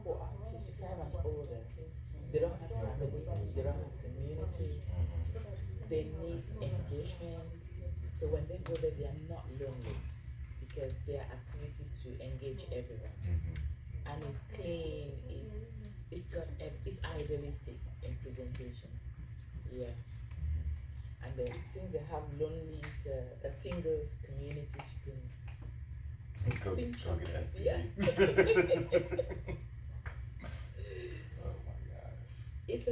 who are 55 and older, they don't have family, they don't have community, they need engagement. So when they go there, they are not lonely because there are activities to engage everyone. And it's clean, it's idealistic in presentation. Yeah. And then since they have lonely's a singles community, you can Go sing get churches. STD. Yeah. Oh my gosh. It's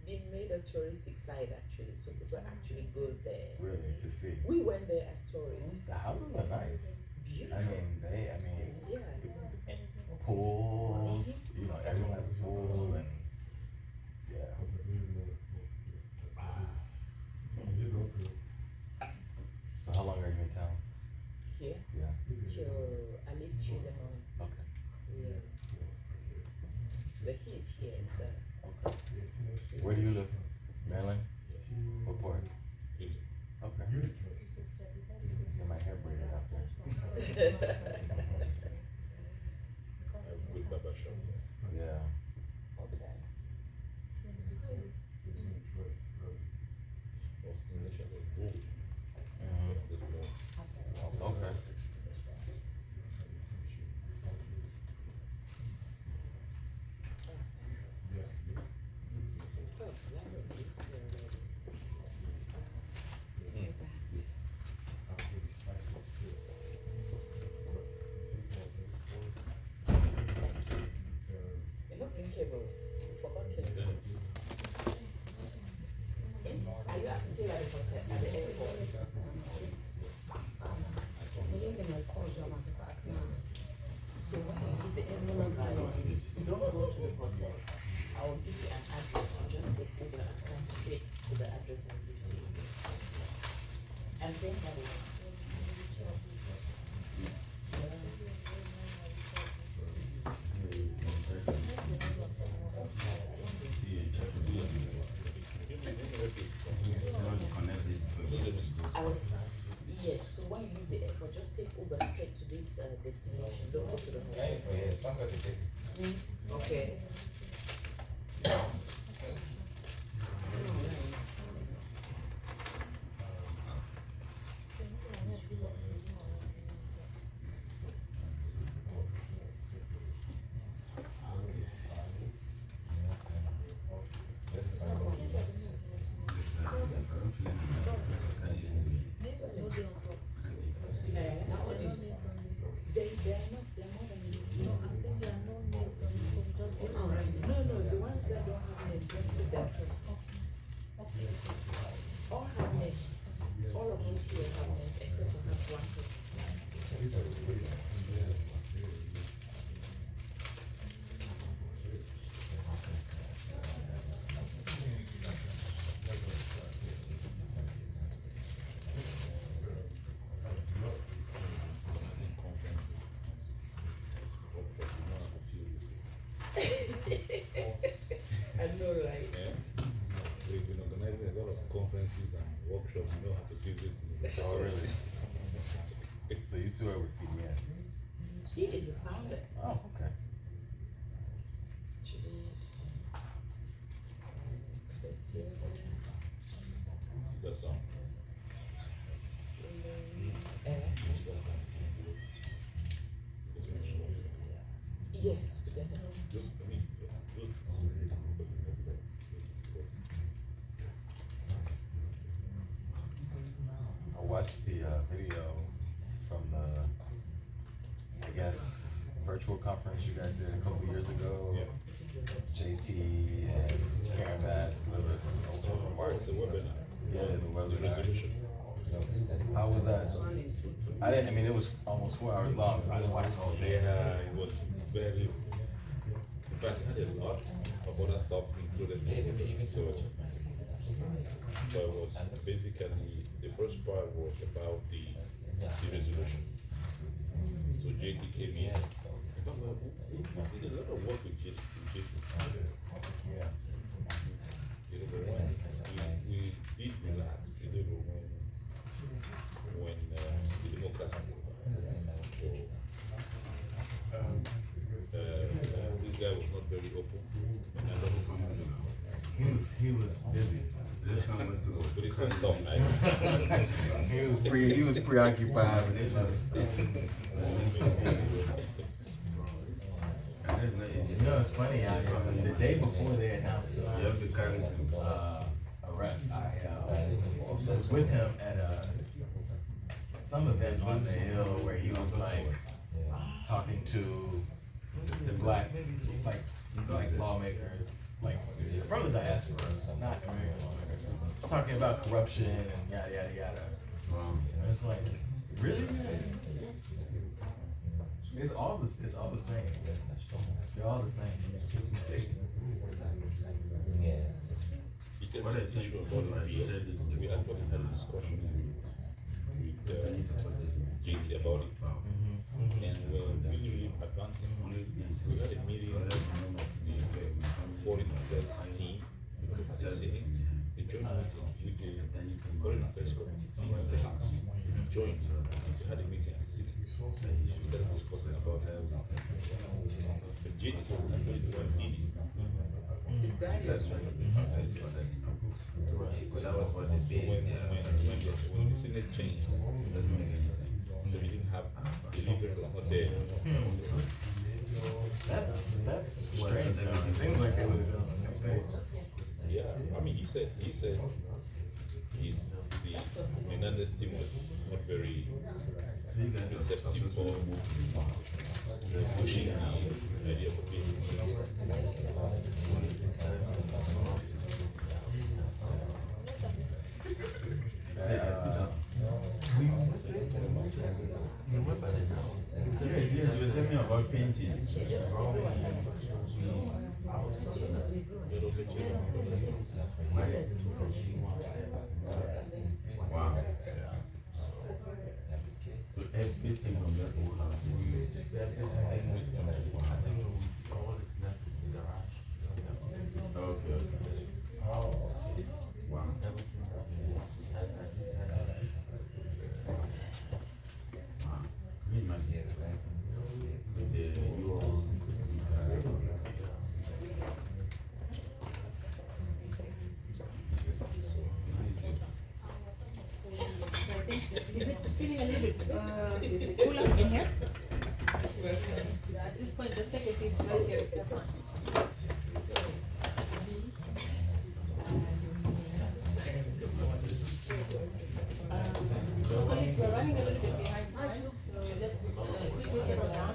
been made a touristic site actually, so people actually go there. Really, to see. We went there as tourists. The houses are nice. Beautiful. I mean, Yeah. pools, everyone has a pool and yeah. So how long are you in town? Here Yeah. till I leave Tuesday morning. Okay. Yeah. But he's here, so Where do you live? Maryland? What part? Okay. Get my hair braided out there. Good barber shop. Yeah. okay. Was initially wool. Mhm. Did more. Okay. Oh, Lando is here already. You're not bring cable. You forgot cable. Are you asking at the hotel at the airport? So when you leave the airport, don't go to the hotel. I will give you an address. You just take Uber and come straight to the address and give to you. And then that is. I was, yes, so when you leave the airport, just take Uber straight to this destination. Don't go to the hotel. Okay. They're more than you. No, the ones that don't have names, let's put them first. All have names. All of us here have names except for perhaps one person. I know, right? Yeah. We've been organizing a lot of conferences and workshops. You know how to do this. Oh, really? So you two are with CDN? He is the founder. Oh, okay. See that song? Yes, together. Look, I mean, look. I watched the video from the, I guess, virtual conference you guys did a couple years ago. Yeah. JT and Karen Bass delivered some opening remarks. It's a and stuff. webinar. Yeah, the The webinar. resolution. How was that? I mean, it was almost 4 hours long, so I didn't watch the whole thing. Yeah, it was very, in fact, it had a lot of other stuff included in it. So it was basically, the first part was about the resolution. So JT came in. In fact, we did a lot of work with JT. Yeah. You know, when we did relax, you know, when the democracy. So, this guy was not very open, and I don't know He was busy. but it's not tough, right? He was preoccupied with some other stuff. You know, it's funny, the day before they announced arrest, I was with him at some event on the hill where he was like talking to the black lawmakers, like from the diaspora, not American lawmakers, talking about corruption and yada yada yada. And it's like, really? It's all the same. They're all the same. Because what is issue about it, we actually had a discussion with JT about it. And we're literally advancing. We had a meeting with the foreign affairs team, because they say the joint meeting with the foreign affairs committee team at the house joined. We had a meeting at 6. We started discussing about the JT actually the one leading. Is that That's right. But that was what the bid, When the Senate changed, it doesn't make any sense. So we didn't have, the leader was not there. That's strange. It seems like they would have been on the same page. Yeah, I mean, he said the Hernandez team was not very receptive for pushing the idea of peace. Yes, you were telling me about painting. Wow. So everything from that whole house. Okay. Wow. Can you imagine? With the Euro. Is it feeling a little bit cooler in here? At this point, just take a seat right here. That's fine. Colleagues, we're running a little bit behind time, so let's quickly settle down.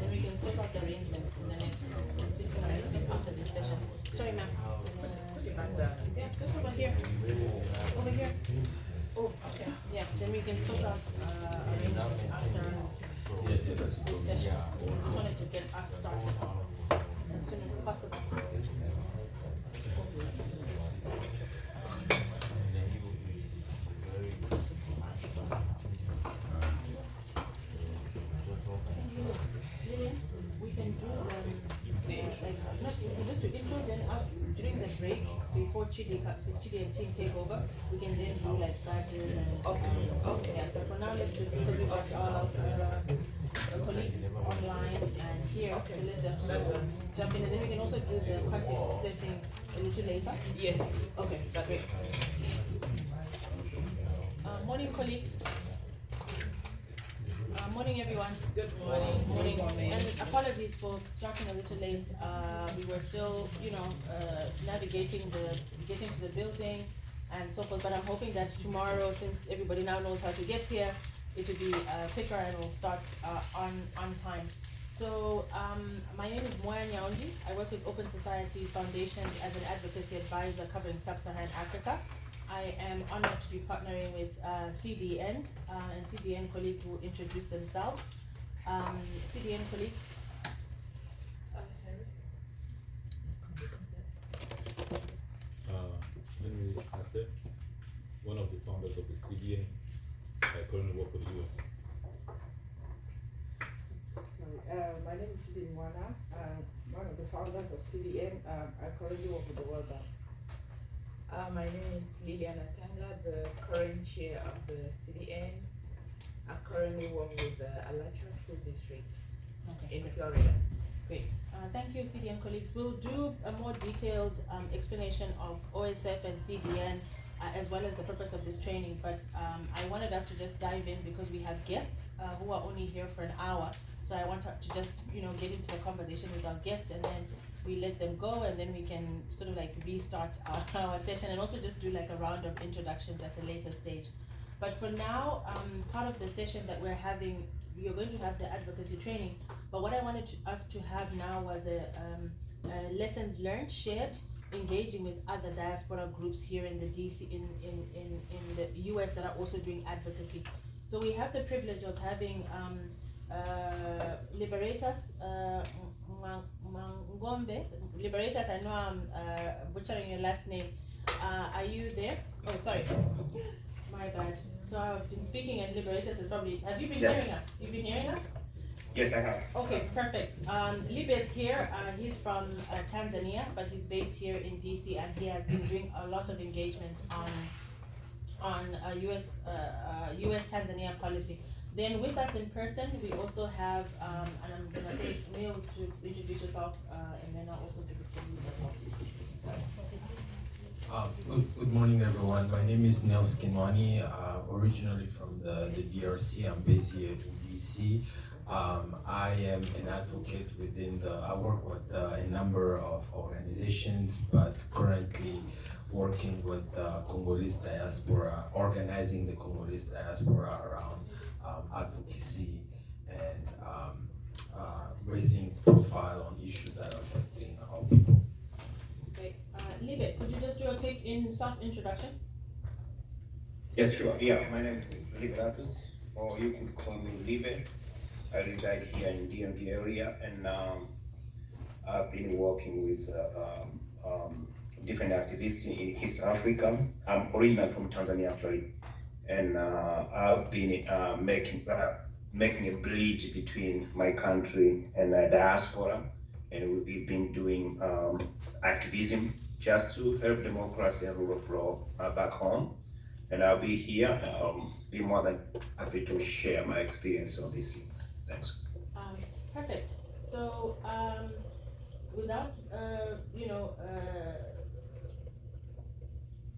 Then we can sort out the arrangements in the next sitting arrangement after this session. Sorry, ma'am. Put it back down. Yeah, just over here. Over here. Oh, okay. Yeah, then we can sort out arrangements after Yes, yes, that's this session. Just wanted to get us started as soon as possible. Lillian, we can do just to intro, then during the break before Chidi and team take over, we can then do like badges and yeah. But for now, let's just because we've got our colleagues online and here, so let's just jump in, and then we can also do the passive setting a little later. Yes. Okay, that's great. Morning, colleagues. Morning, everyone. Good morning. Morning. And apologies for starting a little late. We were still, navigating getting to the building and so forth. But I'm hoping that tomorrow, since everybody now knows how to get here, it will be quicker and we'll start on time. So my name is Moya Nyaondi. I work with Open Society Foundation as an advocacy advisor covering Sub-Saharan Africa. I am honored to be partnering with CDN and CDN colleagues will introduce themselves. CDN colleagues. Let me answer. One of the founders of the CDN. I currently work with the US. Sorry, my name is Judy Mwana. One of the founders of CDN. I currently work with the World Bank. My name is Liliana Tanga, the current chair of the CDN. I currently work with the Alachua School District in Florida. Great. Thank you, CDN colleagues. We'll do a more detailed explanation of OSF and CDN as well as the purpose of this training, but I wanted us to just dive in because we have guests who are only here for an hour. So I want to just, get into the conversation with our guests, and then we let them go, and then we can sort of like restart our session, and also just do like a round of introductions at a later stage. But for now, part of the session that we're having, you're going to have the advocacy training, but what I wanted us to have now was a lessons learned shared, engaging with other diaspora groups here in the DC, in the US that are also doing advocacy. So we have the privilege of having Liberators Mangombe. Liberators, I know I'm butchering your last name. Are you there? Oh, sorry. My bad. So I've been speaking, and Liberators is probably, have you been hearing us? You've been hearing us? Yes, I have. Okay, perfect. Lib is here. He's from Tanzania, but he's based here in DC, and he has been doing a lot of engagement on US Tanzania policy. Then with us in person, we also have, and I'm gonna say Niels to introduce yourself, and then I'll also give it to you as well. Good morning, everyone. My name is Niels Kinwani, originally from the DRC. I'm based here in DC. I am an advocate I work with a number of organizations, but currently working with the Congolese diaspora, organizing the Congolese diaspora around advocacy and raising profile on issues that are affecting our people. Okay, Libe, could you just do a quick soft introduction? Yes, sure. Yeah, my name is Liberatus, or you could call me Libe. I reside here in DMV area, and I've been working with different activists in East Africa. I'm originally from Tanzania, actually, and I've been making a bridge between my country and diaspora, and we've been doing activism just to help democracy and rule of law back home. And I'll be here, be more than happy to share my experience on these things. Thanks. Perfect. So, without,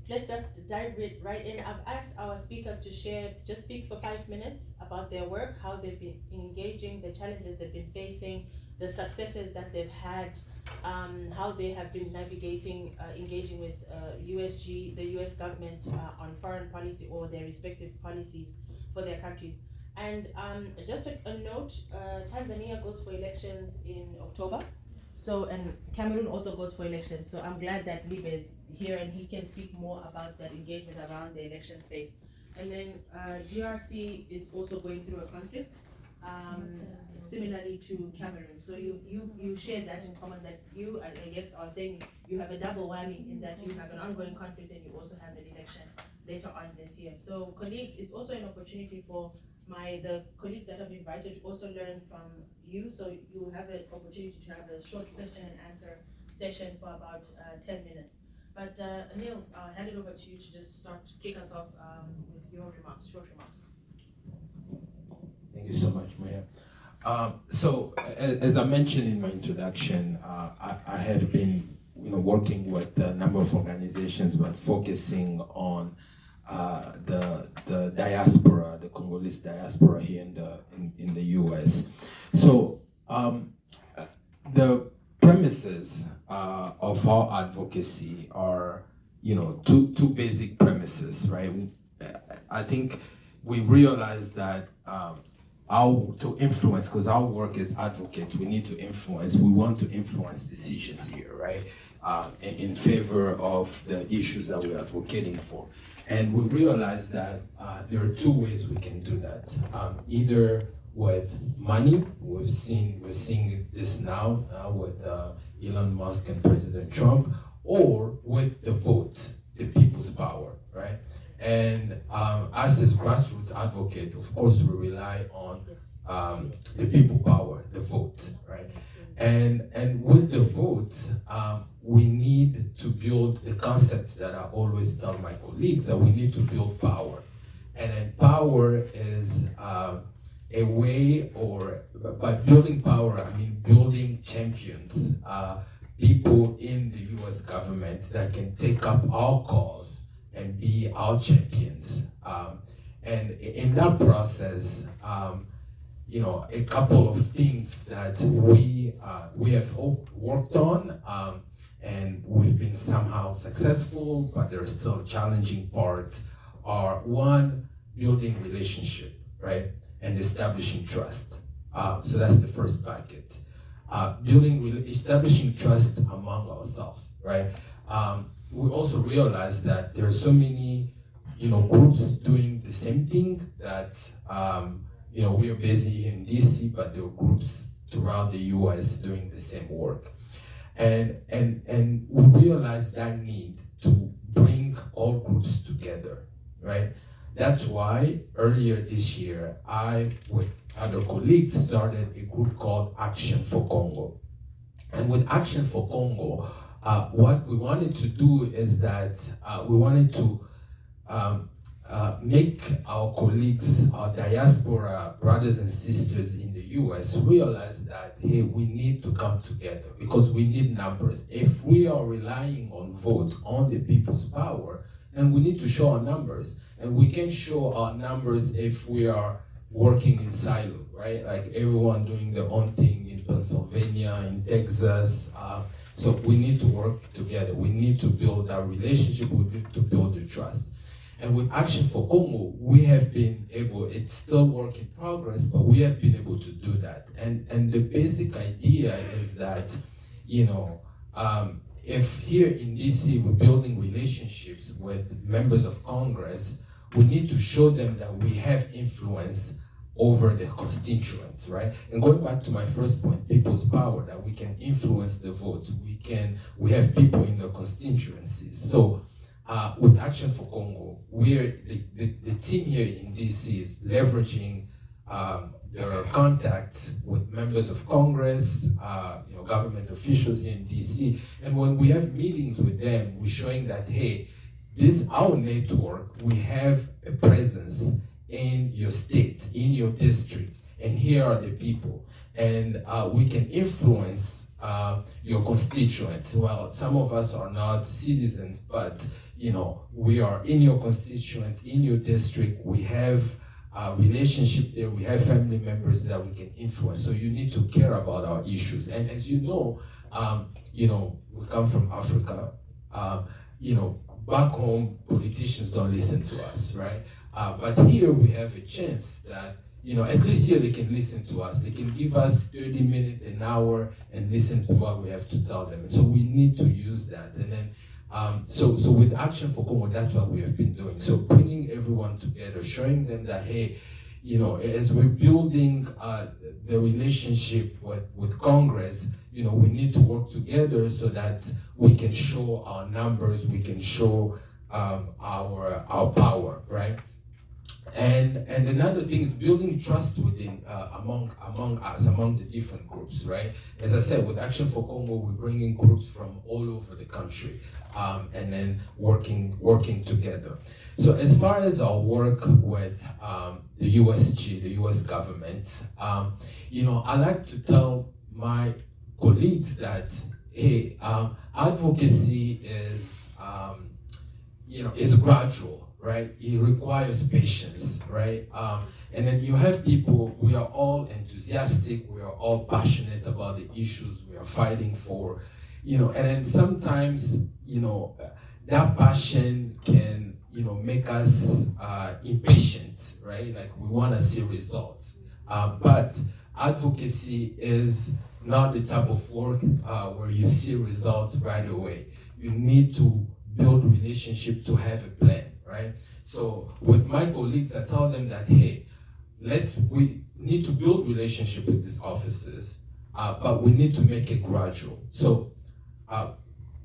let's just dive right in. I've asked our speakers to speak for 5 minutes about their work, how they've been engaging, the challenges they've been facing, the successes that they've had, how they have been navigating, engaging with the US government on foreign policy or their respective policies for their countries. And just a note, Tanzania goes for elections in October. So, and Cameroon also goes for elections. So I'm glad that Libe is here and he can speak more about that engagement around the election space. And then DRC is also going through a conflict, similarly to Cameroon. So you shared that in common, that you, I guess I was saying, you have a double whammy in that you have an ongoing conflict and you also have an election later on this year. So colleagues, it's also an opportunity for the colleagues that I've invited to also learn from you. So you have an opportunity to have a short question and answer session for about 10 minutes. But Niels, I'll hand it over to you to just kick us off with your remarks, short remarks. Thank you so much, Maya. So as I mentioned in my introduction, I have been working with a number of organizations, but focusing on the diaspora, the Congolese diaspora here in the US. So the premises of our advocacy are two basic premises, right? I think we realize that to influence, because our work as advocates, we need to influence. We want to influence decisions here, right? In favor of the issues that we're advocating for. And we realize that there are two ways we can do that. Either with money, we're seeing this now with Elon Musk and President Trump, or with the vote, the people's power, right? And us as grassroots advocate, of course, we rely on the people power, the vote, right? And with the vote, we need to build the concepts that I always tell my colleagues, that we need to build power. And then power is a way, or by building power, I mean building champions, people in the US government that can take up our cause and be our champions. And in that process, a couple of things that we have worked on, and we've been somehow successful, but there are still challenging parts, are one, building relationship, right? And establishing trust. So that's the first bucket. Establishing trust among ourselves, right? We also realize that there are so many, groups doing the same thing that, we're busy in DC, but there are groups throughout the US doing the same work. And we realize that need to bring all groups together, right? That's why earlier this year, I, with other colleagues, started a group called Action for Congo. And with Action for Congo, what we wanted to do is that we wanted to make our colleagues, our diaspora brothers and sisters in the US realize that, hey, we need to come together because we need numbers. If we are relying on votes, on the people's power, then we need to show our numbers. And we can show our numbers if we are working in silo, right? Like everyone doing their own thing in Pennsylvania, in Texas. So we need to work together. We need to build that relationship. We need to build the trust. And with Action for Congo, we have been able, it's still work in progress, but we have been able to do that. And the basic idea is that, if here in DC we're building relationships with members of Congress, we need to show them that we have influence over the constituents, right? And going back to my first point, people's power, that we can influence the votes. We have people in the constituencies. So with Action for Congo, the team here in DC is leveraging their contacts with members of Congress, government officials here in DC. And when we have meetings with them, we're showing that, hey, our network, we have a presence in your state, in your district, and here are the people. And we can influence your constituents. Well, some of us are not citizens, but we are in your constituent, in your district. We have a relationship there. We have family members that we can influence. So you need to care about our issues. And as you know, we come from Africa. Back home, politicians don't listen to us, right? But here we have a chance that, at least here they can listen to us. They can give us 30 minutes, an hour, and listen to what we have to tell them. And so we need to use that. And then, so with Action for Congo, that's what we have been doing. So bringing everyone together, showing them that, hey, as we're building the relationship with Congress, we need to work together so that we can show our numbers, we can show our power, right? And another thing is building trust within among us, among the different groups, right? As I said, with Action for Congo, we're bringing groups from all over the country, and then working together. So as far as our work with the USG, the US government, I like to tell my colleagues that, hey, advocacy is gradual. Right? It requires patience, right? And then you have people, we are all enthusiastic, we are all passionate about the issues we are fighting for, and then sometimes, that passion can, make us impatient, right? Like we want to see results. But advocacy is not the type of work where you see results right away. You need to build relationship to have a plan. Right? So with my colleagues, I tell them that, hey, we need to build relationship with these officers, but we need to make it gradual. So,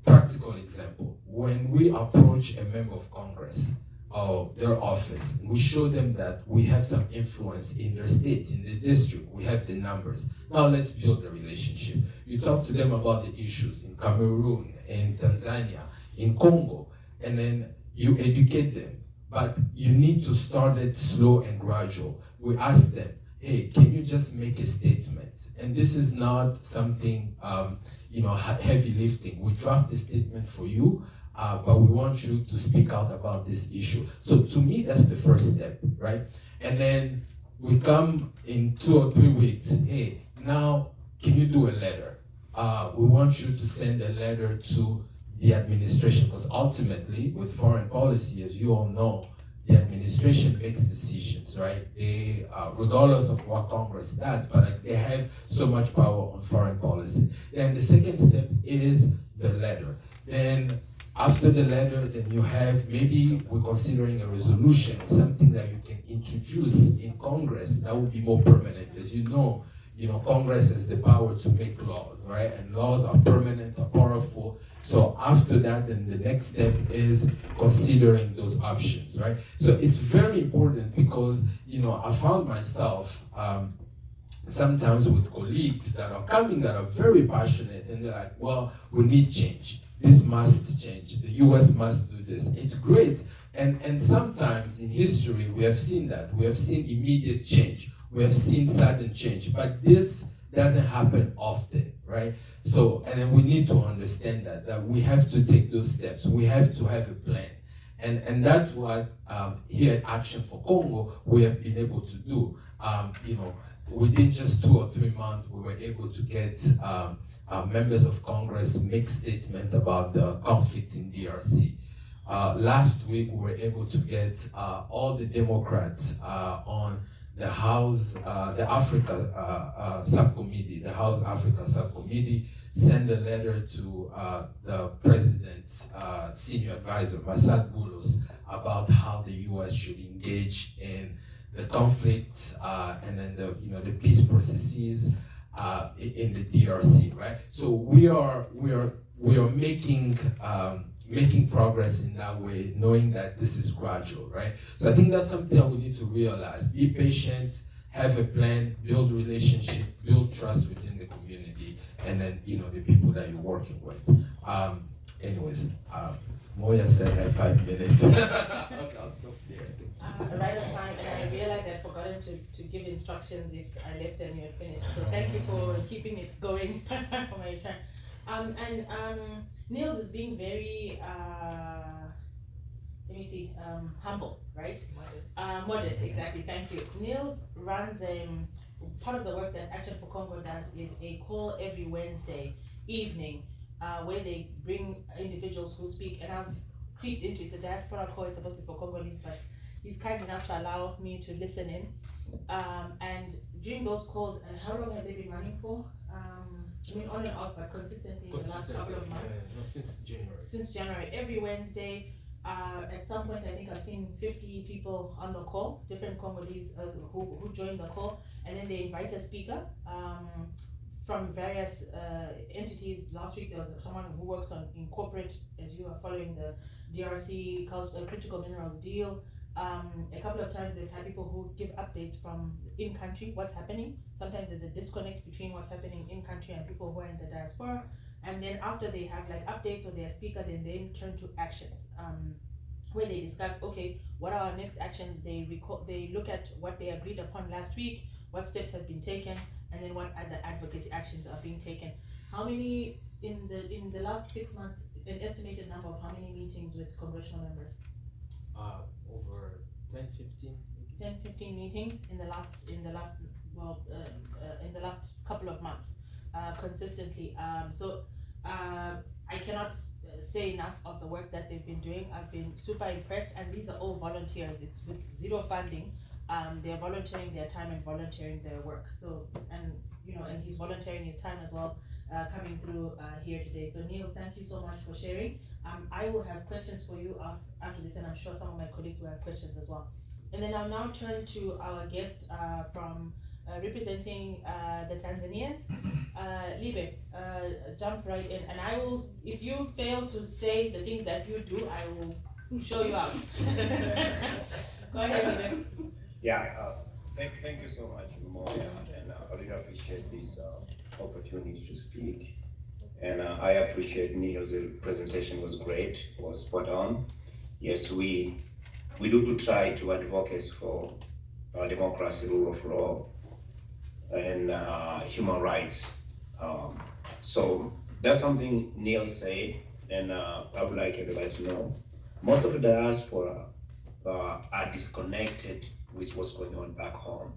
practical example, when we approach a member of Congress or their office, we show them that we have some influence in their state, in the district, we have the numbers. Now let's build a relationship. You talk to them about the issues in Cameroon, in Tanzania, in Congo, and then you educate them, but you need to start it slow and gradual. We ask them, hey, can you just make a statement? And this is not something, heavy lifting. We draft a statement for you, but we want you to speak out about this issue. So to me, that's the first step, right? And then we come in 2 or 3 weeks, hey, now can you do a letter? We want you to send a letter to the administration, because ultimately with foreign policy, as you all know, the administration makes decisions, right? They, regardless of what Congress does, but like, they have so much power on foreign policy. Then the second step is the letter. Then after the letter, then you have, maybe we're considering a resolution, something that you can introduce in Congress that would be more permanent. As you know, Congress has the power to make laws, right? And laws are permanent, are powerful. So after that, then the next step is considering those options, right? So it's very important because, I found myself sometimes with colleagues that are coming that are very passionate, and they're like, well, we need change. This must change. The US must do this. It's great. And sometimes in history, we have seen that. We have seen immediate change. We have seen sudden change. But this doesn't happen often, right? So, and then we need to understand that we have to take those steps. We have to have a plan. And that's what here at Action for Congo, we have been able to do. Within just 2 or 3 months, we were able to get members of Congress make statement about the conflict in DRC. Last week, we were able to get all the Democrats on the House, the Africa subcommittee, the House Africa subcommittee, send a letter to the president's senior advisor, Massad Boulos, about how the U.S. should engage in the conflict and then the peace processes in the DRC, right? So we are making progress in that way, knowing that this is gradual, right? So I think that's something that we need to realize. Be patient, have a plan, build relationship, build trust within the community, and then the people that you're working with. Moya said I had 5 minutes. Okay, I'll stop there. Right on time, and I realized I'd forgotten to give instructions if I left and you had finished. So thank you for keeping it going for my turn. Niels is being very, humble, right? Modest, exactly, thank you. Niels runs, part of the work that Action for Congo does is a call every Wednesday evening where they bring individuals who speak, and I've clicked into it. The diaspora call is supposed to be for Congolese, but he's kind enough to allow me to listen in. And during those calls, how long have they been running for? On and off, but consistently in the last couple of months. Since January. Since January, every Wednesday. At some point, I think I've seen 50 people on the call, different Congolese who joined the call, and then they invite a speaker from various entities. Last week there was someone who works in corporate, as you are following the DRC critical minerals deal. A couple of times they've had people who give updates from in country, what's happening. Sometimes there's a disconnect between what's happening in country and people who are in the diaspora. And then after they have updates or their speaker, then turn to actions, where they discuss, okay, what are our next actions? They look at what they agreed upon last week, what steps have been taken, and then what other advocacy actions are being taken. How many in the last 6 months? An estimated number of how many meetings with congressional members? Over 10, 15. 10, 15 meetings in the last couple of months, consistently. I cannot say enough of the work that they've been doing. I've been super impressed, and these are all volunteers. It's with zero funding. They're volunteering their time and volunteering their work. So, and he's volunteering his time as well, coming through here today. So Niels, thank you so much for sharing. I will have questions for you after this, and I'm sure some of my colleagues will have questions as well. And then I'll now turn to our guest from representing the Tanzanians. Libe, jump right in, and I will, if you fail to say the things that you do, I will show you out. Go ahead, Libe. Yeah, thank you so much, Moya, and I really appreciate this opportunity to speak. And I appreciate Niels' presentation was great, was spot on. Yes, we do try to advocate for democracy, rule of law, and human rights. So that's something Neil said, and I would like everybody to know. Most of the diaspora are disconnected with what's going on back home.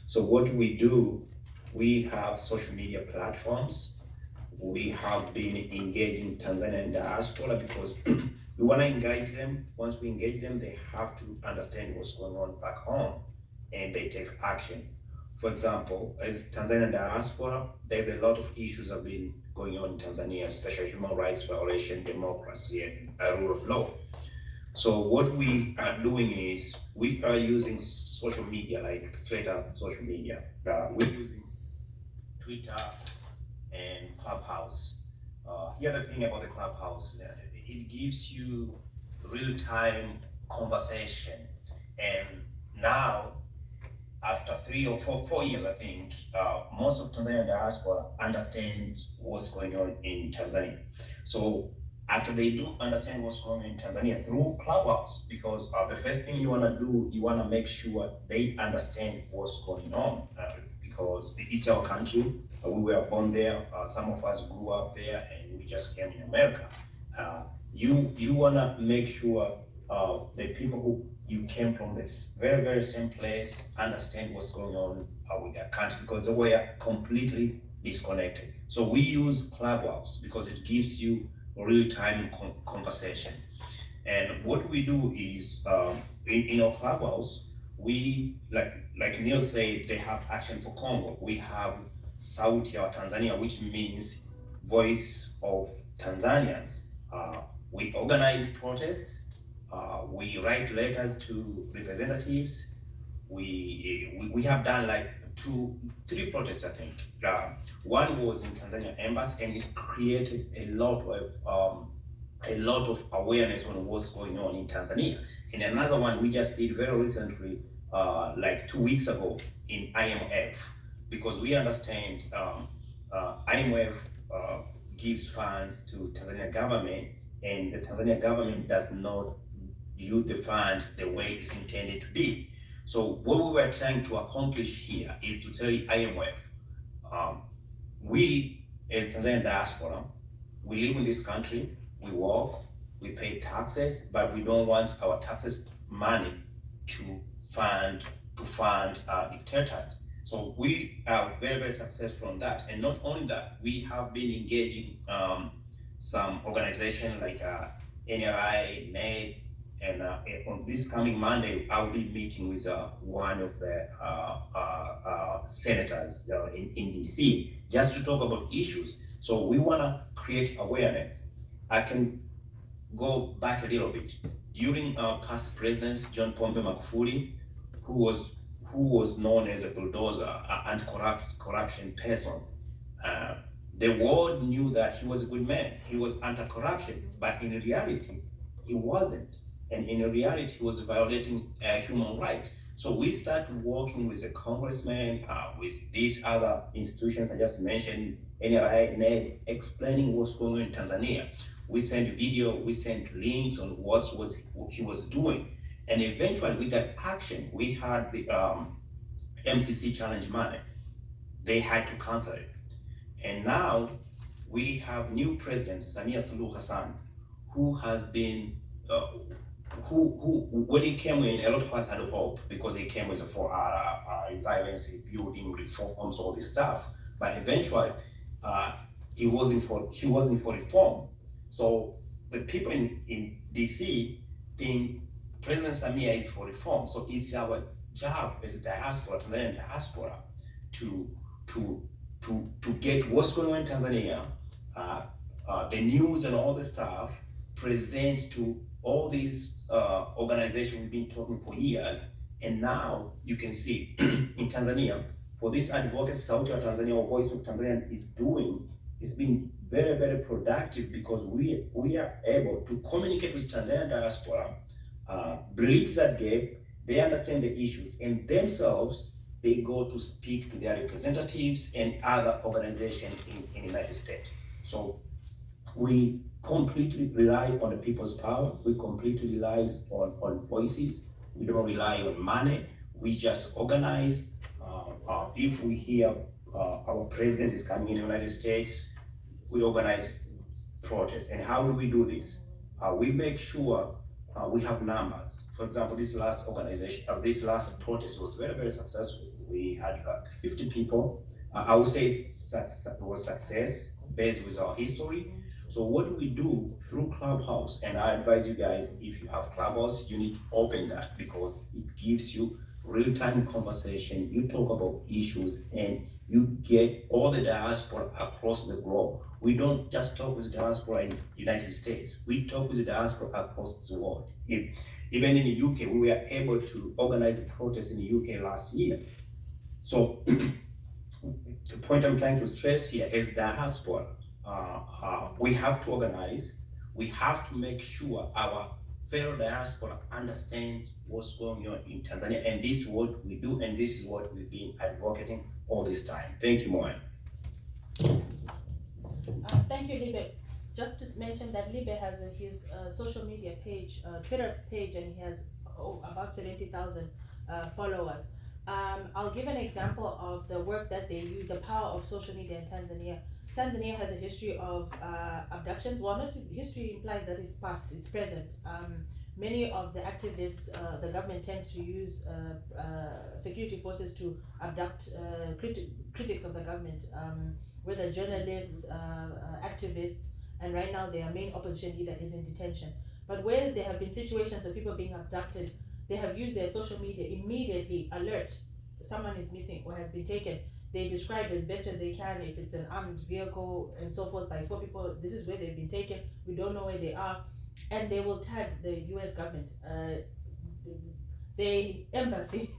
So what we do, we have social media platforms. We have been engaging Tanzanian diaspora because we want to engage them. Once we engage them, they have to understand what's going on back home and they take action. For example, as Tanzanian diaspora, there's a lot of issues have been going on in Tanzania, especially human rights violation, democracy, and rule of law. So what we are doing is we are using social media, like straight up social media. We're using Twitter and Clubhouse. Here's the thing about the Clubhouse, it gives you real-time conversation. And now, after 3 or 4 years, I think, most of Tanzanian diaspora understand what's going on in Tanzania. So after they do understand what's going on in Tanzania through Clubhouse, because the first thing you want to do, you want to make sure they understand what's going on, because it's our country. We were born there. Some of us grew up there, and we just came in America. You want to make sure the people who you came from this very same place understand what's going on with their country, because they were completely disconnected. So we use Clubhouse because it gives you real-time conversation. And what we do is in our Clubhouse, we like Neil said, they have Action for Congo. We have Sauti ya Tanzania, which means voice of Tanzanians. We organize protests. We write letters to representatives. We have done like 3 protests, I think. One was in Tanzania Embassy, and it created a lot of awareness on what's going on in Tanzania. And another one we just did very recently, like 2 weeks ago, in IMF, because we understand IMF gives funds to Tanzania government, and the Tanzania government does not use the funds the way it's intended to be. So what we were trying to accomplish here is to tell IMF, we as Tanzanian diaspora, we live in this country, we work, we pay taxes, but we don't want our taxes money to fund dictators. So we are very successful on that. And not only that, we have been engaging some organization like NRI, NAID, and on this coming Monday, I'll be meeting with one of the senators in DC, just to talk about issues. So we want to create awareness. I can go back a little bit. During our past presidents, John Pombe Magufuli, who was known as a bulldozer, anti-corruption person, the world knew that he was a good man. He was anti-corruption, but in reality, he wasn't. And in reality, he was violating human rights. So we started working with the congressman, with these other institutions I just mentioned, NRI, NAID, explaining what's going on in Tanzania. We sent video, we sent links on what he was doing. And eventually we got action. We had the MCC challenge money. They had to cancel it. And now we have new president, Samia Suluhu Hassan, who has been, when he came in, a lot of us had hope because he came with a resilience, building reforms, all this stuff. But eventually, he wasn't for reform. So the people in DC think President Samia is for reform. So it's our job as a diaspora, Tanzanian diaspora, to get what's going on in Tanzania, the news and all the stuff, present to all these organizations we've been talking for years. And now you can see in Tanzania, for this advocacy, Sauti ya Tanzania, or Voice of Tanzania is doing, it's been very productive because we are able to communicate with Tanzanian diaspora, bridge that gap, they understand the issues, and themselves, they go to speak to their representatives and other organizations in the United States. So we completely rely on the people's power. We completely rely on voices. We don't rely on money. We just organize, if we hear our president is coming in the United States, we organize protests. And how do we do this? We make sure we have numbers. For example, this last protest was very, very successful. We had like 50 people. I would say it was success based with our history. So what we do through Clubhouse, and I advise you guys, if you have Clubhouse, you need to open that because it gives you real-time conversation. You talk about issues and you get all the diaspora across the globe. We don't just talk with diaspora in the United States. We talk with diaspora across the world. Even in the UK, we were able to organize a protest in the UK last year. So the point I'm trying to stress here is diaspora. We have to organize. We have to make sure our fellow diaspora understands what's going on in Tanzania, and this is what we do, and this is what we've been advocating all this time. Thank you, Moen. Thank you, Libe. Just to mention that Libe has his social media page, Twitter page, and he has about 70,000 followers. I'll give an example of the work that they use, the power of social media in Tanzania. Tanzania has a history of abductions. Well, not history implies that it's past, it's present. Many of the activists, the government tends to use security forces to abduct critics of the government, whether journalists, activists, and right now their main opposition leader is in detention. But where there have been situations of people being abducted, they have used their social media immediately alert someone is missing or has been taken. They describe as best as they can if it's an armed vehicle and so forth by 4 people. This is where they've been taken. We don't know where they are, and they will tag the U.S. government, the embassy,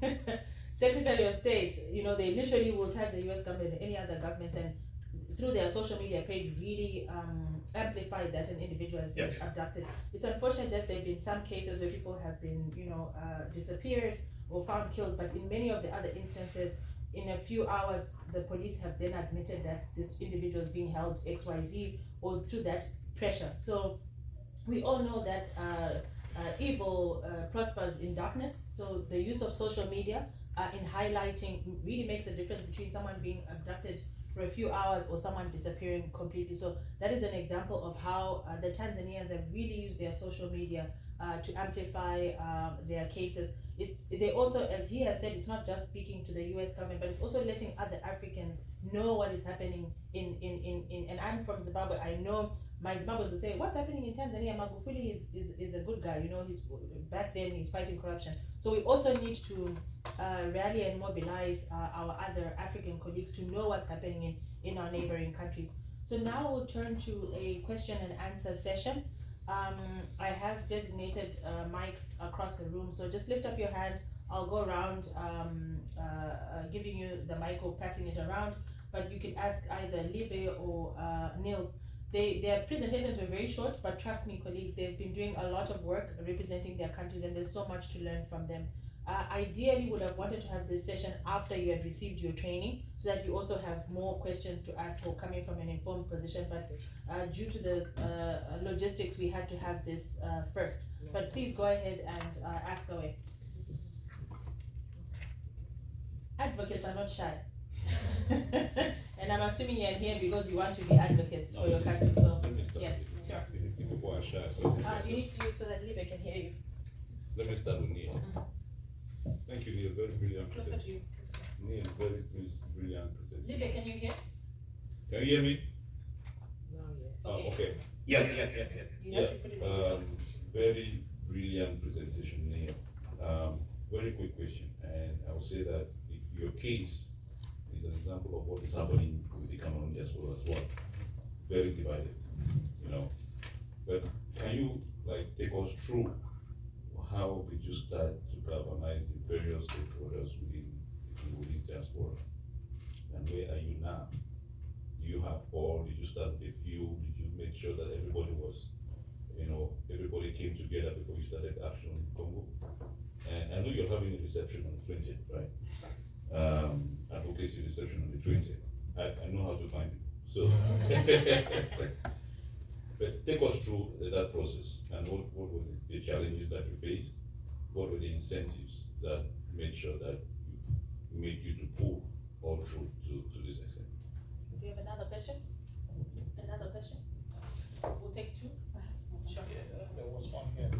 Secretary of State. You know, they literally will tag the U.S. government and any other government, and through their social media page really amplify that an individual has been abducted. It's unfortunate that there have been some cases where people have been, disappeared or found killed, but in many of the other instances, in a few hours, the police have then admitted that this individual is being held XYZ or through that pressure. So we all know that evil prospers in darkness. So the use of social media in highlighting really makes a difference between someone being abducted for a few hours or someone disappearing completely. So that is an example of how the Tanzanians have really used their social media to amplify their cases. They also, as he has said, it's not just speaking to the US government, but it's also letting other Africans know what is happening in and I'm from Zimbabwe. I know my Zimbabweans will say, what's happening in Tanzania? Magufuli is a good guy, he's back then, he's fighting corruption. So we also need to rally and mobilize our other African colleagues to know what's happening in our neighboring countries. So now we'll turn to a question and answer session. I have designated mics across the room, so just lift up your hand. I'll go around giving you the mic or passing it around, but you can ask either Libe or Niels. Their presentations were very short, but trust me, colleagues, they've been doing a lot of work representing their countries, and there's so much to learn from them. Ideally, would have wanted to have this session after you had received your training, so that you also have more questions to ask or coming from an informed position, but due to the logistics, we had to have this first. But please go ahead and ask away. Advocates are not shy. And I'm assuming you're here because you want to be advocates for your country, so yes, sure. People are shy. So You need to use so that Libe can hear you. let me start with Neil. Thank you, Neil. Very brilliant. Closer to you. Neil, very brilliant presentation. Libe, can you hear? Can you hear me? No, yes. Oh, okay. Yes. You have to put it in your face. Very brilliant presentation, Neil. Very quick question, and I would say that your case is an example of what is happening with the Cameroon diaspora as well. Very divided, But can you take us through how did you start to galvanize the various stakeholders within the Congolese diaspora, and where are you now? Do you have all? Did you start with a few? Did you make sure that everybody was, everybody came together before you started Action Congo? And I know you're having a reception on the 20th, right? Advocacy reception on the 20th. I know how to find it. So, but take us through that process, and what were the challenges that you faced? What were the incentives that made sure that made you to pull all through to this extent. Do you have another question? Another question? We'll take two. Sure. Yeah, there was one here.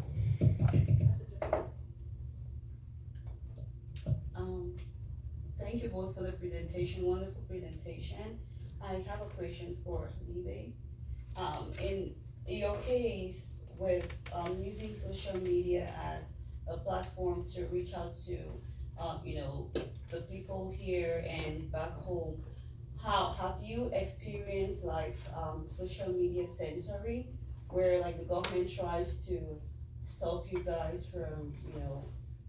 Thank you both for the presentation, wonderful presentation. I have a question for Libe. In your case with using social media as a platform to reach out to, the people here and back home, how have you experienced like social media censoring, where like the government tries to stop you guys from,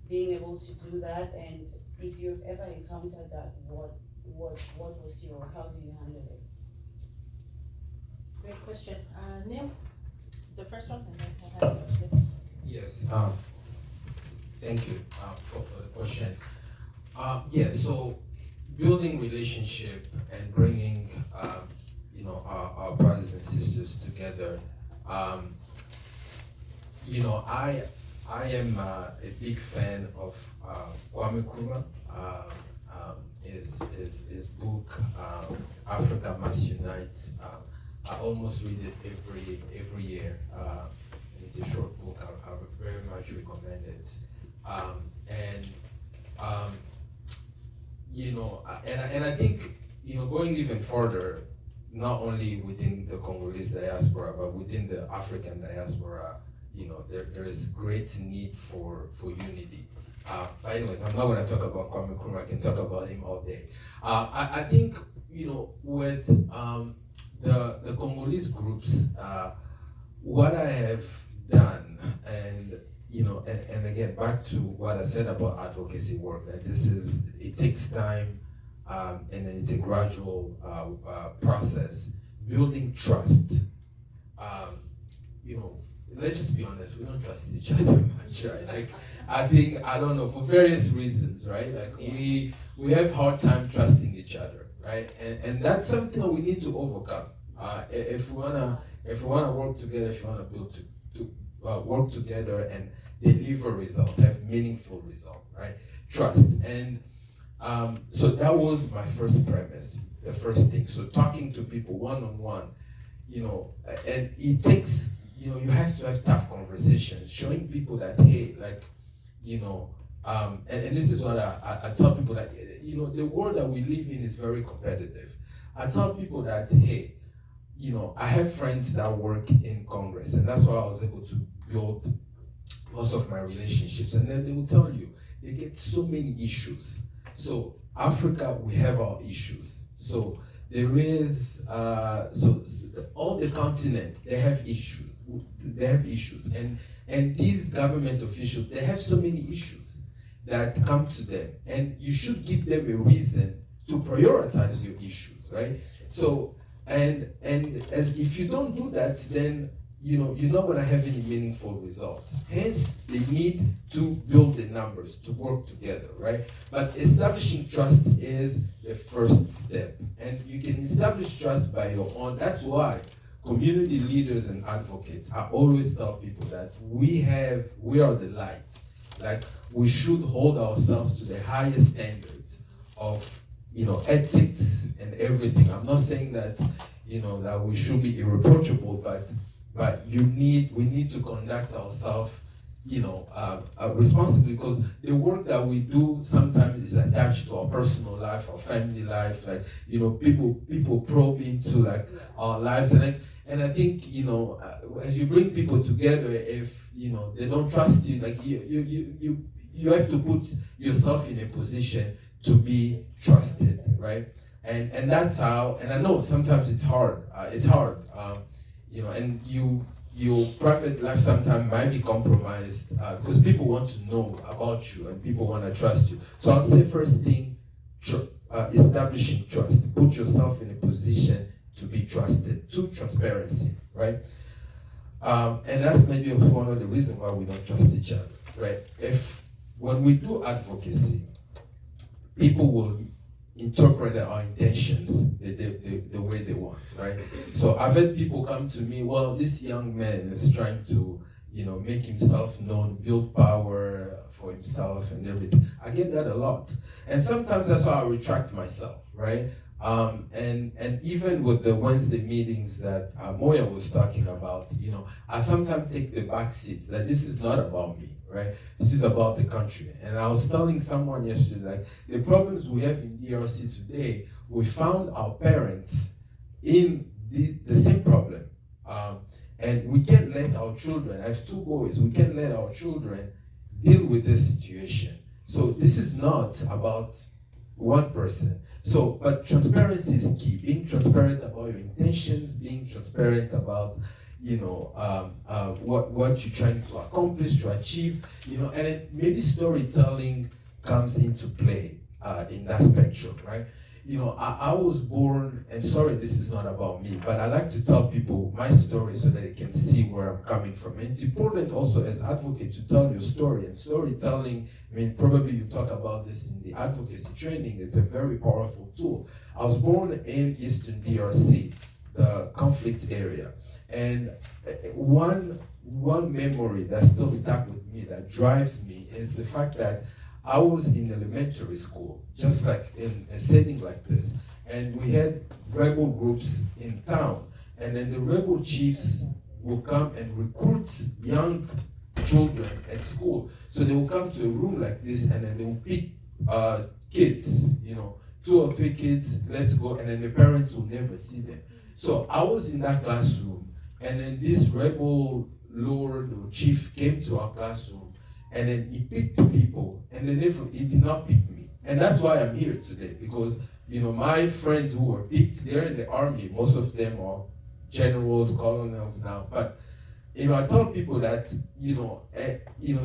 being able to do that? And if you've ever encountered that, what was how do you handle it? Great question. Nils, the first one, and then we'll have the Yes, thank you for the question. So building relationship and bringing, our brothers and sisters together. I am a big fan of Kwame Nkrumah. His book, Africa Must Unite. I almost read it every year. It's a short book. I would very much recommend it. And I think, going even further, not only within the Congolese diaspora, but within the African diaspora, there is great need for unity. But anyways, I'm not going to talk about Kwame Nkrumah. I can talk about him all day. I think, with the Congolese groups, what I have done, and again, back to what I said about advocacy work, that it takes time, and then it's a gradual process. Building trust. Let's just be honest, we don't trust each other much, right? Like, I don't know, for various reasons, right? Like, we have hard time trusting each other, right? And that's something we need to overcome. If we wanna work together, if you wanna build work together and deliver results, have meaningful results, right? Trust. And so that was my first premise, the first thing. So talking to people one-on-one, and it takes, you have to have tough conversations, showing people that, hey, like, and this is what I tell people, that, the world that we live in is very competitive. I tell people that, hey, I have friends that work in Congress, and that's why I was able to build most of my relationships. And then they will tell you, they get so many issues. So Africa, we have our issues. So there is, all the continents, they have issues. And these government officials, they have so many issues that come to them. And you should give them a reason to prioritize your issues, right? So, and as if you don't do that, then you're not going to have any meaningful results. Hence, they need to build the numbers to work together, right? But establishing trust is the first step. And you can establish trust by your own. That's why community leaders and advocates, I always tell people that we are the light. Like, we should hold ourselves to the highest standards of, ethics and everything. I'm not saying that, that we should be irreproachable, but we need to conduct ourselves, responsibly, because the work that we do sometimes is attached to our personal life, our family life. Like, people probe into like our lives, and I think, as you bring people together, if they don't trust you, like you have to put yourself in a position to be trusted, right? And that's how. And I know sometimes it's hard. And your private life sometimes might be compromised because people want to know about you and people want to trust you. So I'd say first thing, establishing trust. Put yourself in a position to be trusted. 2, transparency, right? And that's maybe one of the reasons why we don't trust each other, right? When we do advocacy, people will interpret our intentions the way they want, right? So I've had people come to me, well, this young man is trying to, make himself known, build power for himself and everything. I get that a lot. And sometimes that's why I retract myself, right? And even with the Wednesday meetings that Moya was talking about, you know, I sometimes take the back seat that this is not about me, right? This is about the country. And I was telling someone yesterday, like, the problems we have in DRC today, we found our parents in the same problem. And we can't let our children, I have 2 boys, we can't let our children deal with this situation. So this is not about one person. So, but transparency is key. Being transparent about your intentions, being transparent about, you know, what you're trying to accomplish, to achieve, you know, and it, maybe storytelling comes into play in that spectrum, right? You know, I was born, and sorry, this is not about me, but I like to tell people my story so that they can see where I'm coming from. And it's important also as advocate to tell your story. And storytelling, I mean, probably you talk about this in the advocacy training, it's a very powerful tool. I was born in Eastern DRC, the conflict area. And one memory that still stuck with me, that drives me, is the fact that I was in elementary school, just like in a setting like this, and we had rebel groups in town, and then the rebel chiefs will come and recruit young children at school. So they will come to a room like this, and then they will pick kids, you know, 2 or 3 kids, let's go, and then the parents will never see them. So I was in that classroom, and then this rebel lord or chief came to our classroom, and then he picked people, and then he did not pick me. And that's why I'm here today, because, you know, my friends who were picked, they're in the army. Most of them are generals, colonels now. But, you know, I tell people that, you know,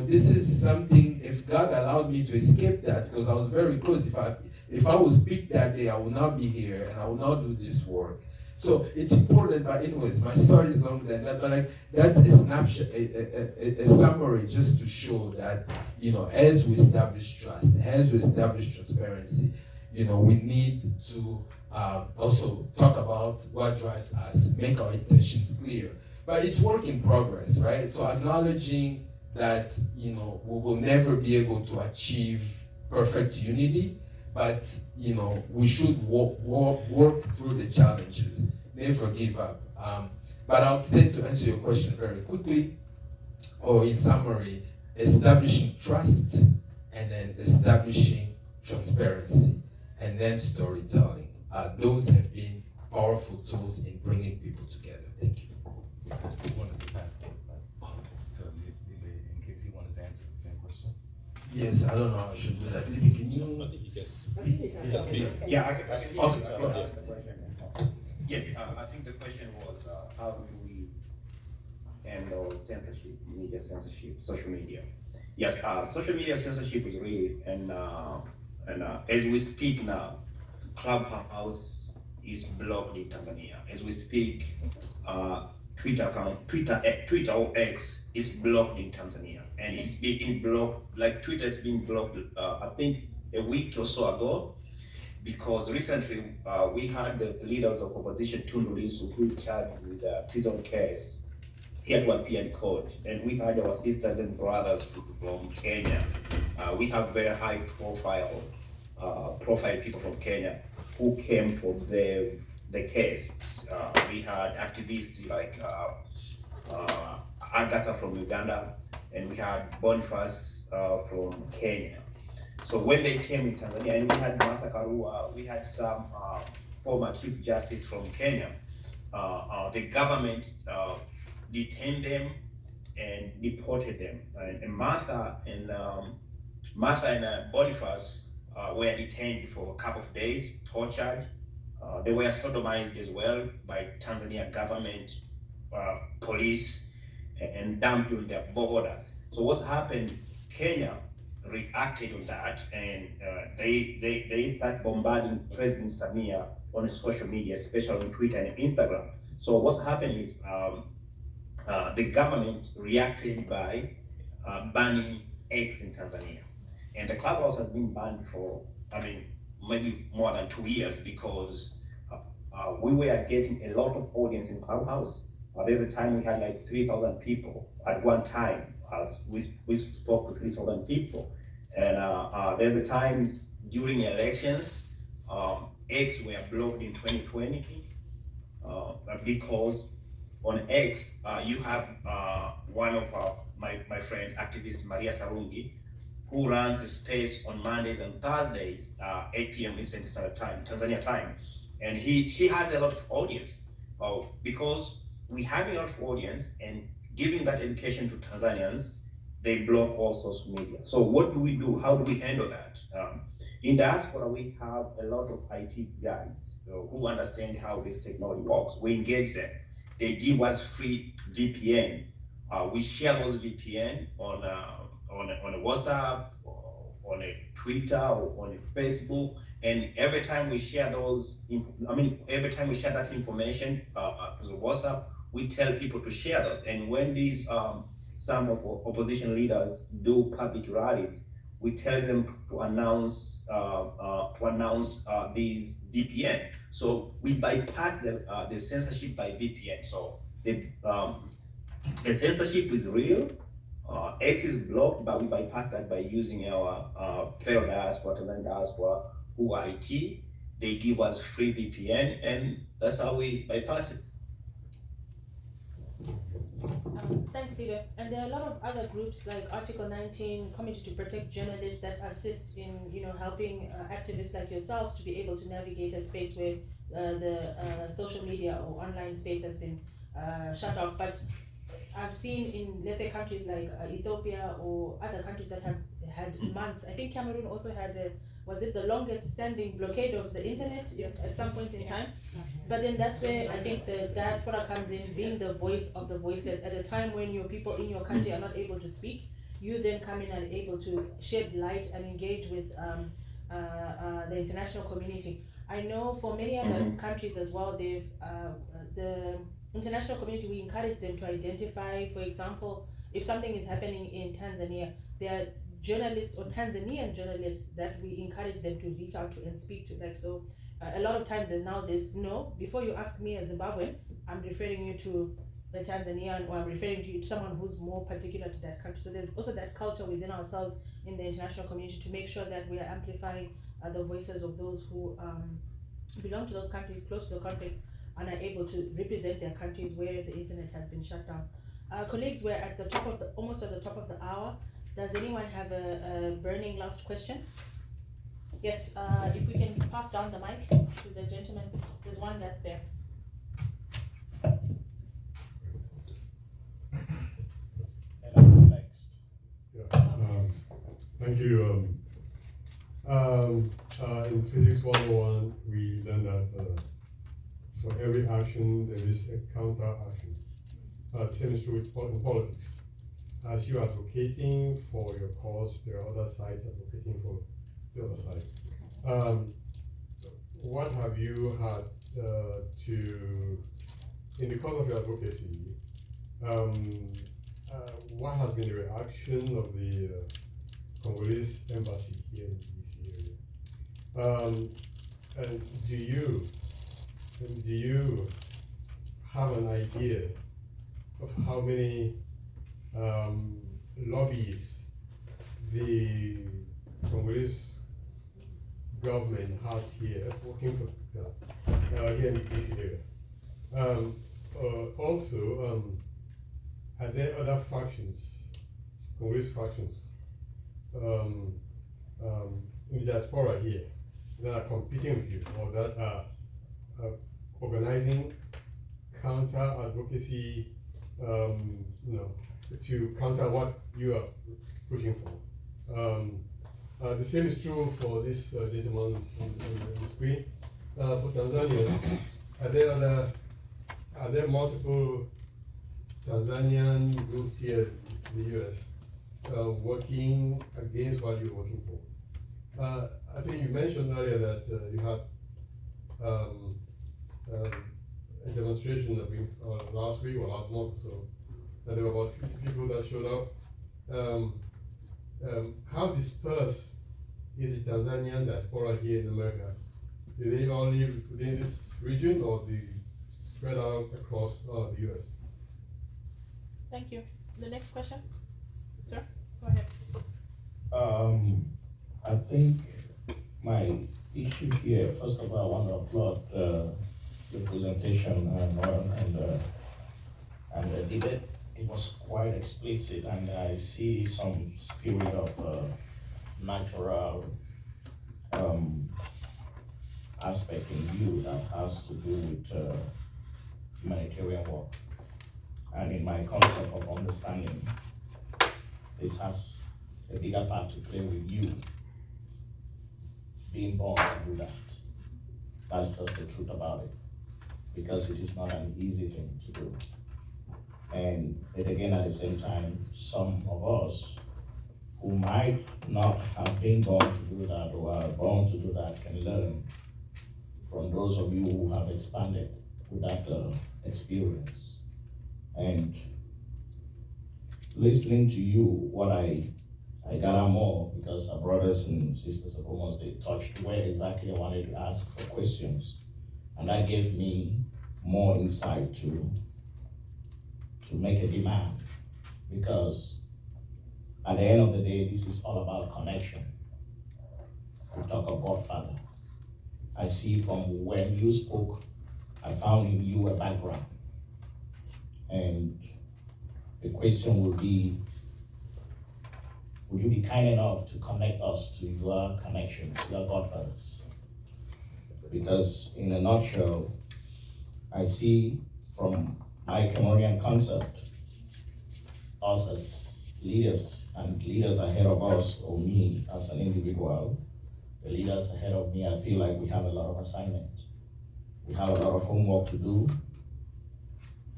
this is something, if God allowed me to escape that, because I was very close. If I was picked that day, I would not be here, and I would not do this work. So it's important, but anyways, my story is longer than that, but like, that's a snapshot, a summary just to show that, you know, as we establish trust, as we establish transparency, you know, we need to also talk about what drives us, make our intentions clear. But it's work in progress, right? So acknowledging that, you know, we will never be able to achieve perfect unity, but, you know, we should work through the challenges, never give up. But I would say, to answer your question very quickly, or in summary, establishing trust, and then establishing transparency, and then storytelling. Those have been powerful tools in bringing people together. Thank you. I wanted to pass that to Libe in case he wanted to answer the same question. Yes, I don't know how I should do that. Libe, can you? I think he gets. Yeah, I can Okay, answer go ahead. the question. Yes, I think the question was, how do we handle censorship, media censorship, social media? Yes, social media censorship is real, and as we speak now, Clubhouse is blocked in Tanzania. As we speak, Twitter or X is blocked in Tanzania, and it's being blocked, like Twitter is being blocked, I think a week or so ago, because recently we had the leaders of opposition, Tundu Lissu, who is charged with a treason case. He had to appear in court, and we had our sisters and brothers from Kenya. We have very high profile people from Kenya who came to observe the case. We had activists like Agatha from Uganda, and we had Boniface from Kenya. So when they came in Tanzania, and we had Martha Karua, we had some former Chief Justice from Kenya, the government detained them and deported them. And Martha and Boniface were detained for a couple of days, tortured. They were sodomized as well by Tanzania government, police, and dumped on their borders. So what's happened? Kenya reacted on that, and they start bombarding President Samia on social media, especially on Twitter and Instagram. So what's happened is the government reacted by banning X in Tanzania, and the Clubhouse has been banned for, maybe more than 2 years, because we were getting a lot of audience in Clubhouse. There's a time we had like 3,000 people at one time. We spoke to 3,000 people, and there's a times during elections, X were blocked in 2020 because on X, you have one of my friend, activist Maria Sarungi, who runs a space on Mondays and Thursdays, 8 p.m. Eastern Standard Time, Tanzania time. And he has a lot of audience because we have a lot of audience and giving that education to Tanzanians, they block all social media. So what do we do? How do we handle that? In diaspora, we have a lot of IT guys who understand how this technology works. We engage them. They give us free VPN. We share those VPN on a WhatsApp, or on a Twitter, or on a Facebook. And every time we share every time we share that information to the WhatsApp, we tell people to share those. And when these some of our opposition leaders do public rallies, we tell them to announce these VPN. So we bypass the censorship by VPN. So the censorship is real. X is blocked, but we bypass that by using our fellow diaspora, Tanzanian diaspora, who are IT. They give us free VPN, and that's how we bypass it. Thanks, Peter. And there are a lot of other groups like Article 19, Committee to Protect Journalists, that assist in, helping activists like yourselves to be able to navigate a space where the social media or online space has been shut off. But I've seen in, let's say, countries like Ethiopia or other countries that have had months. I think Cameroon also had was it the longest standing blockade of the internet at some point in time? But then that's where I think the diaspora comes in, being the voice of the voiceless. At a time when your people in your country are not able to speak, you then come in and able to shed light and engage with the international community. I know for many other countries as well, they've the international community, we encourage them to identify, for example, if something is happening in Tanzania, there are journalists or Tanzanian journalists that we encourage them to reach out to and speak to. Like, so a lot of times there's now this, no, before you ask me as Zimbabwean, I'm referring you to the Tanzanian, or I'm referring to you to someone who's more particular to that country. So there's also that culture within ourselves in the international community to make sure that we are amplifying the voices of those who belong to those countries close to the conflicts and are able to represent their countries where the internet has been shut down. Colleagues, we're at the top of almost at the top of the hour. Does anyone have a burning last question? Yes, if we can pass down the mic to the gentleman. There's one that's there. Next. Thank you. In Physics 101, we learned that for every action, there is a counter action. Same is true in politics. As you are advocating for your cause, there are other sides advocating for the other side. What have you had in the course of your advocacy, what has been the reaction of the Congolese embassy here in DC area? And do you have an idea of how many lobbyists the Congolese government has here working for here in this area? Also, are there other factions, Congolese factions, in the diaspora here that are competing with you, or that are organizing counter advocacy, to counter what you are pushing for? The same is true for this gentleman on the screen. For Tanzania, are there multiple Tanzanian groups here in the US working against what you're working for? I think you mentioned earlier that you had a demonstration last week or last month, so there were about 50 people that showed up. How dispersed is the Tanzanian diaspora here in America? Do they all live within this region, or do they spread out across the US? Thank you. The next question, sir, go ahead. I think my issue here. First of all, I want to applaud the presentation and the debate. It was quite explicit, and I see some spirit of natural aspect in you that has to do with humanitarian work. And in my concept of understanding, this has a bigger part to play with you being born to do that. That's just the truth about it, because it is not an easy thing to do. And but again, at the same time, some of us who might not have been born to do that or are born to do that can learn from those of you who have expanded with that experience. And listening to you, what I gather more, because our brothers and sisters have almost touched where exactly I wanted to ask for questions. And that gave me more insight to make a demand, because at the end of the day, this is all about connection. We talk of Godfather. I see from when you spoke, I found in you a background. And the question would be, would you be kind enough to connect us to your connections, your Godfathers? Because in a nutshell, I see from my Cameroonian concept, us as leaders and leaders ahead of us, or me as an individual, the leaders ahead of me, I feel like we have a lot of assignment. We have a lot of homework to do.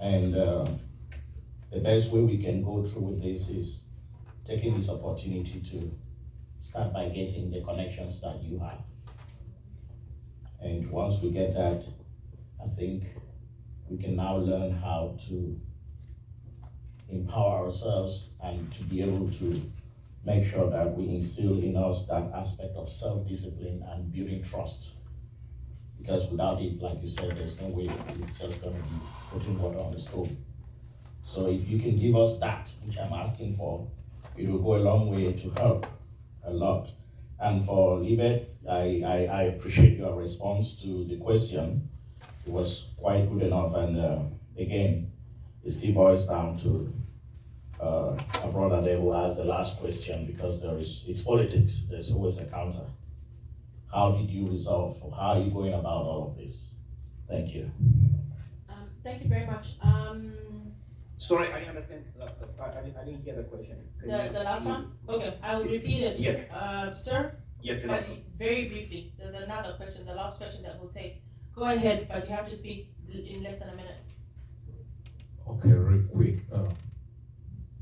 And the best way we can go through with this is taking this opportunity to start by getting the connections that you have. And once we get that, I think we can now learn how to empower ourselves and to be able to make sure that we instill in us that aspect of self-discipline and building trust. Because without it, like you said, there's no way it's just gonna be putting water on the stove. So if you can give us that, which I'm asking for, it will go a long way to help a lot. And for Libet, I appreciate your response to the question. It was quite good enough, and again, it still boils down to our brother there who asked the last question, because it's politics, there's always a counter. How did you resolve, or how are you going about all of this? Thank you. Thank you very much. Sorry, I didn't understand. I didn't hear the question. The last one? Okay, I will repeat it. Yes. Sir? Yes, the last one. Very briefly, there's another question, the last question that we'll take. Go ahead, but you have to speak in less than a minute. Okay, real quick.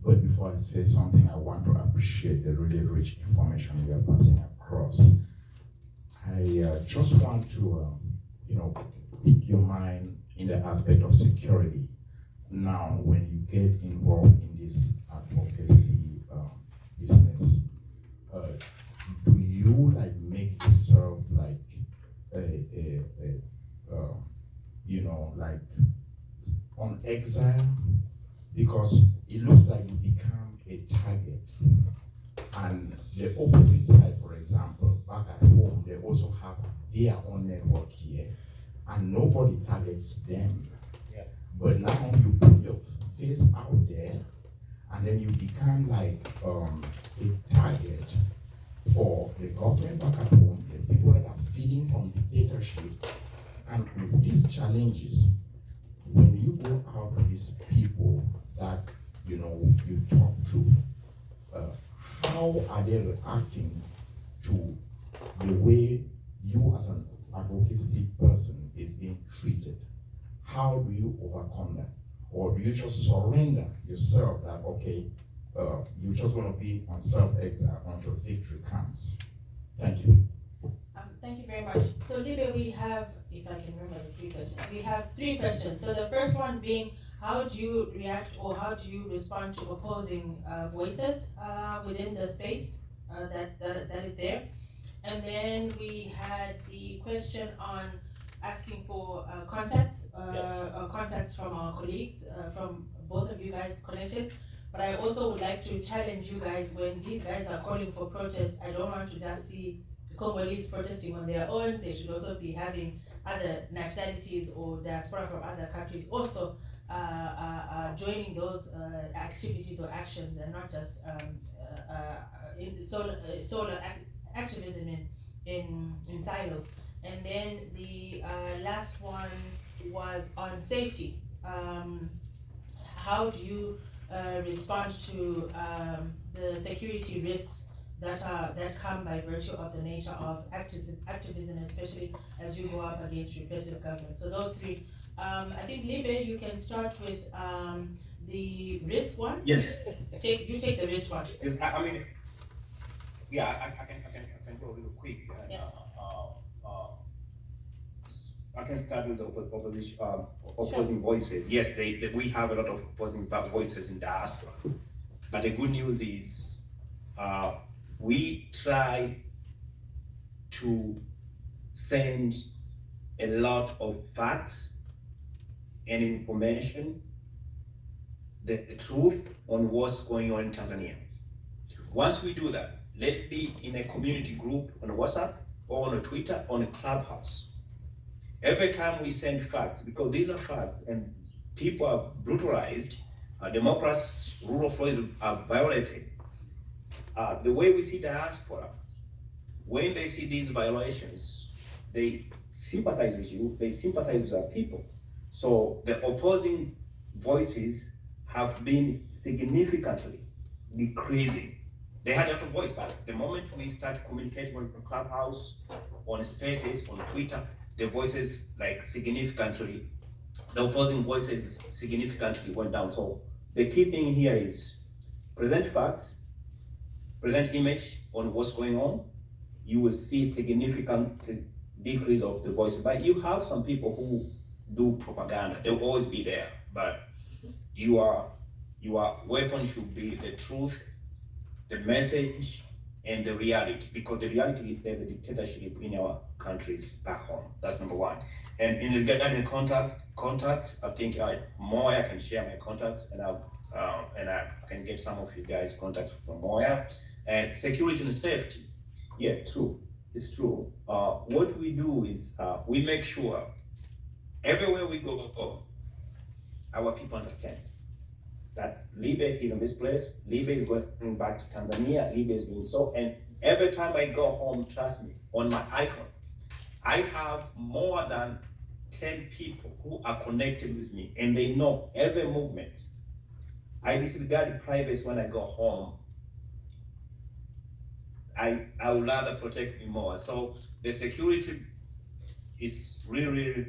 But before I say something, I want to appreciate the really rich information we are passing across. I just want to, pick your mind in the aspect of security. Now, when you get involved in this advocacy business, do you make yourself on exile? Because it looks like you become a target. And the opposite side, for example, back at home, they also have their own network here, and nobody targets them. Yeah. But now you put your face out there, and then you become a target for the government back at home, the people that are feeding from dictatorship. And these challenges, when you go out to these people that you talk to, how are they reacting to the way you as an advocacy person is being treated? How do you overcome that? Or do you just surrender yourself that, okay, you're just going to be on self-exile until victory comes? Thank you. Thank you very much. So Libya, we have, if I can remember the 3 questions, we have 3 questions. So the first one being, how do you react or how do you respond to opposing voices within the space that is there? And then we had the question on asking for contacts from our colleagues, from both of you guys connected. But I also would like to challenge you guys when these guys are calling for protests. I don't want to just see Congolese protesting on their own. They should also be having other nationalities or diaspora from other countries also joining those activities or actions, and not just solo activism in silos. And then the last one was on safety. How do you respond to the security risks that come by virtue of the nature of activism, especially as you go up against repressive government? So those three. I think Libe, you can start with the risk one. Yes. You take the risk one. Yes, I mean, yeah, I can go real quick. Yes. I can start with opposing voices. Yes, we have a lot of opposing voices in diaspora. But the good news is we try to send a lot of facts and information, the truth on what's going on in Tanzania. Once we do that, let it be in a community group on WhatsApp or on a Twitter, on a Clubhouse. Every time we send facts, because these are facts and people are brutalized, democracy, rule of law are violated. The way we see diaspora, when they see these violations, they sympathize with you, they sympathize with our people. So the opposing voices have been significantly decreasing. They had a lot of voice, but the moment we start communicating on Clubhouse, on Spaces, on Twitter, the voices significantly, the opposing voices significantly went down. So the key thing here is present facts, present image on what's going on. You will see significant decrease of the voices. But you have some people who do propaganda. They'll always be there. But your weapon should be the truth, the message, and the reality. Because the reality is there's a dictatorship in our countries back home. That's number one. And in regarding contacts, I think Moya can share my contacts, and I can get some of you guys contacts from Moya. And security and safety, yes, true. It's true. What we do is we make sure everywhere we go, our people understand that Libe is in this place, Libe is going back to Tanzania, Libe is doing so, and every time I go home, trust me, on my iPhone, I have more than 10 people who are connected with me, and they know every movement. I disregard privacy when I go home. I would rather protect me more. So the security is really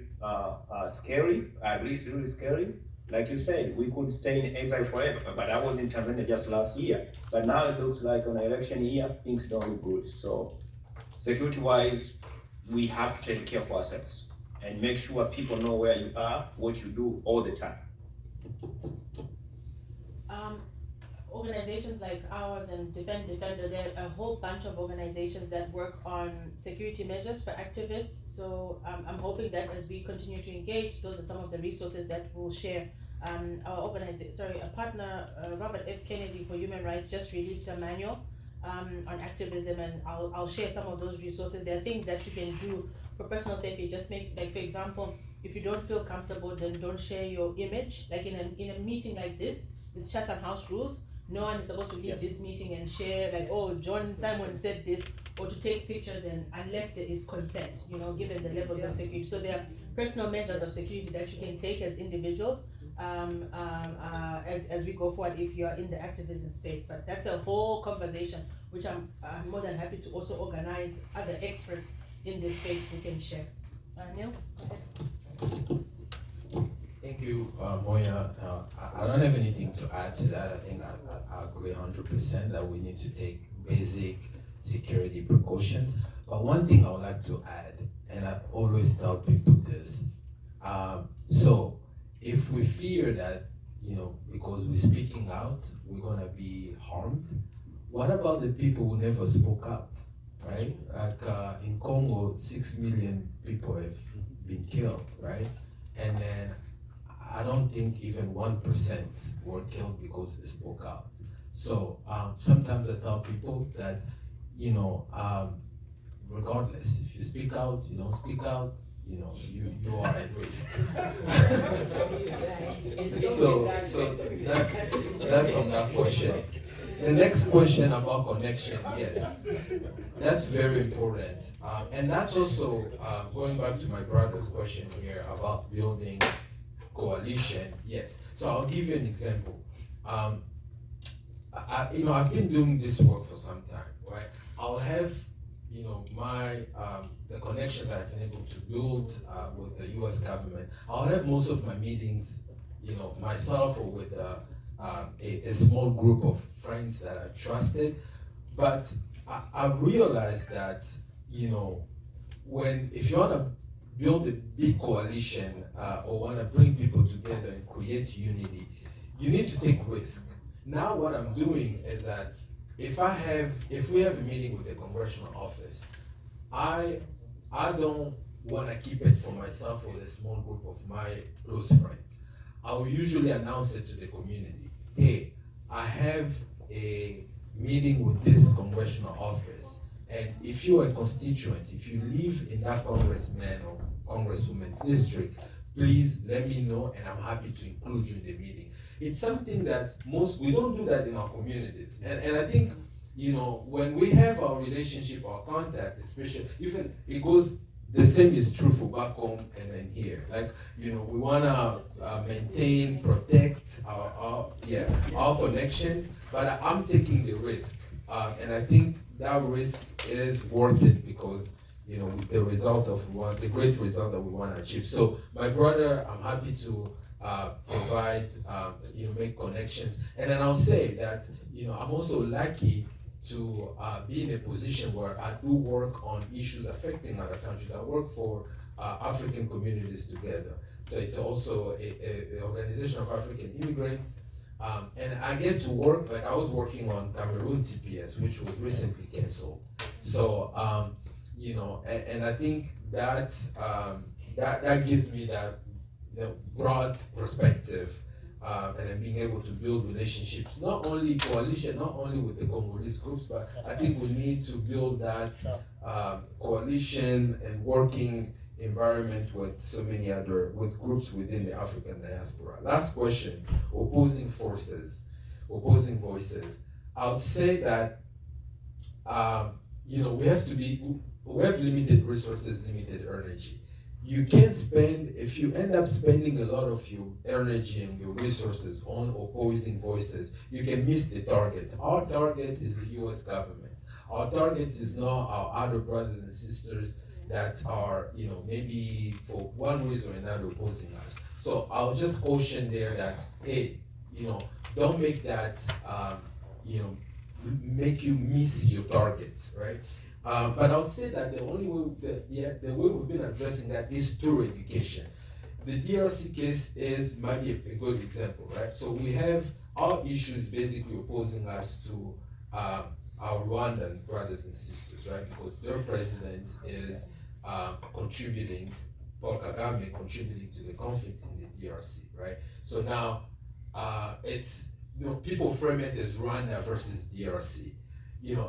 scary. I agree, it's really scary. Like you said, we could stay in exile forever, but I was in Tanzania just last year. But now it looks like on an election year, things don't look good. So security-wise, we have to take care of ourselves and make sure people know where you are, what you do all the time. Organizations like ours and Defender, there are a whole bunch of organizations that work on security measures for activists. So I'm hoping that as we continue to engage, those are some of the resources that we'll share. A partner, Robert F. Kennedy for Human Rights, just released a manual on activism, and I'll share some of those resources. There are things that you can do for personal safety. Just make, for example, if you don't feel comfortable, then don't share your image. Like in a meeting like this, with Chatham House rules, no one is supposed to leave this meeting and share John Simon said this, or to take pictures, and unless there is consent, given the levels of security. So there are personal measures of security that you can take as individuals as we go forward if you are in the activism space. But that's a whole conversation which I'm more than happy to also organize other experts in this space who can share. Neil, go ahead. Thank you, Moya. I don't have anything to add to that. I think I agree 100% that we need to take basic security precautions. But one thing I would like to add, and I always tell people this, so if we fear that, because we're speaking out, we're gonna be harmed, what about the people who never spoke out, right? Like in Congo, 6 million people have been killed, right? And then I don't think even 1% were killed because they spoke out. So sometimes I tell people that, regardless. If you speak out, you don't speak out, you know, you are at risk. so that's on that question. The next question about connection, yes, that's very important. And that's also going back to my brother's question here about building coalition, yes. So I'll give you an example. I've been doing this work for some time, right? I'll have, my the connections I've been able to build with the U.S. government. I'll have most of my meetings, myself or with a small group of friends that I trusted. But I realized that, if you want to build a big coalition or want to bring people together and create unity, you need to take risk. Now what I'm doing is that if we have a meeting with the congressional office, I don't want to keep it for myself or a small group of my close friends. I will usually announce it to the community. Hey, I have a meeting with this congressional office, and if you're a constituent, if you live in that congressman or congresswoman district, please let me know, and I'm happy to include you in the meeting. It's something that we don't do that in our communities. And I think, when we have our relationship, our contact, especially, even it goes, the same is true for back home and then here. Like, we wanna maintain, protect our connection, but I'm taking the risk. And I think that risk is worth it because, the result of the great result that we want to achieve. So my brother, I'm happy to provide, make connections. And then I'll say that, I'm also lucky to be in a position where I do work on issues affecting other countries. I work for African Communities Together. So it's also an organization of African immigrants. And I get to work, like I was working on Cameroon TPS, which was recently canceled. So, and I think that gives me that broad perspective, and then being able to build relationships, not only coalition, not only with the Congolese groups, but I think we need to build that coalition and working environment with so many with groups within the African diaspora. Last question, opposing voices. I would say that, we have limited resources, limited energy. You can't if you end up spending a lot of your energy and your resources on opposing voices, you can miss the target. Our target is the US government. Our target is not our other brothers and sisters that are, maybe for one reason or another opposing us. So I'll just caution there that, hey, don't make that, make you miss your target, right? But I'll say that the only way, the way we've been addressing that is through education. The DRC case might be a good example, right? So we have our issues basically opposing us to our Rwandan brothers and sisters, right? Because their president is contributing, Paul Kagame contributing to the conflict in the DRC, right? So now it's, people frame it as Rwanda versus DRC.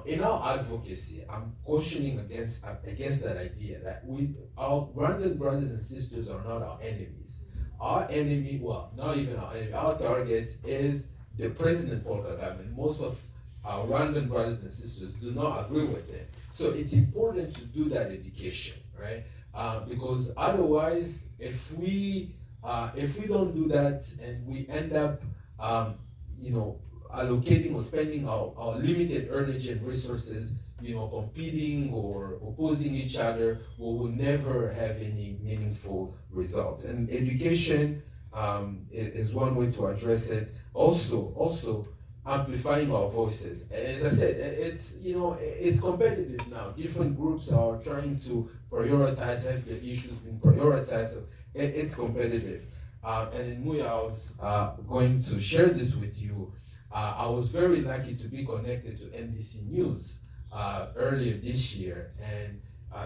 In our advocacy, I'm cautioning against that idea that our Rwandan brothers and sisters are not our enemies. Our enemy, well, not even our enemy, our target is the President Paul Kagame. Most of our Rwandan brothers and sisters do not agree with him. So it's important to do that education, right? Because otherwise, if we don't do that and we end up, allocating or spending our limited energy and resources, competing or opposing each other, we will never have any meaningful results. And education is one way to address it. Also amplifying our voices. As I said, it's competitive now. Different groups are trying to prioritize, have their issues being prioritized. So it's competitive. And in Muya, I was going to share this with you. I was very lucky to be connected to NBC News earlier this year, and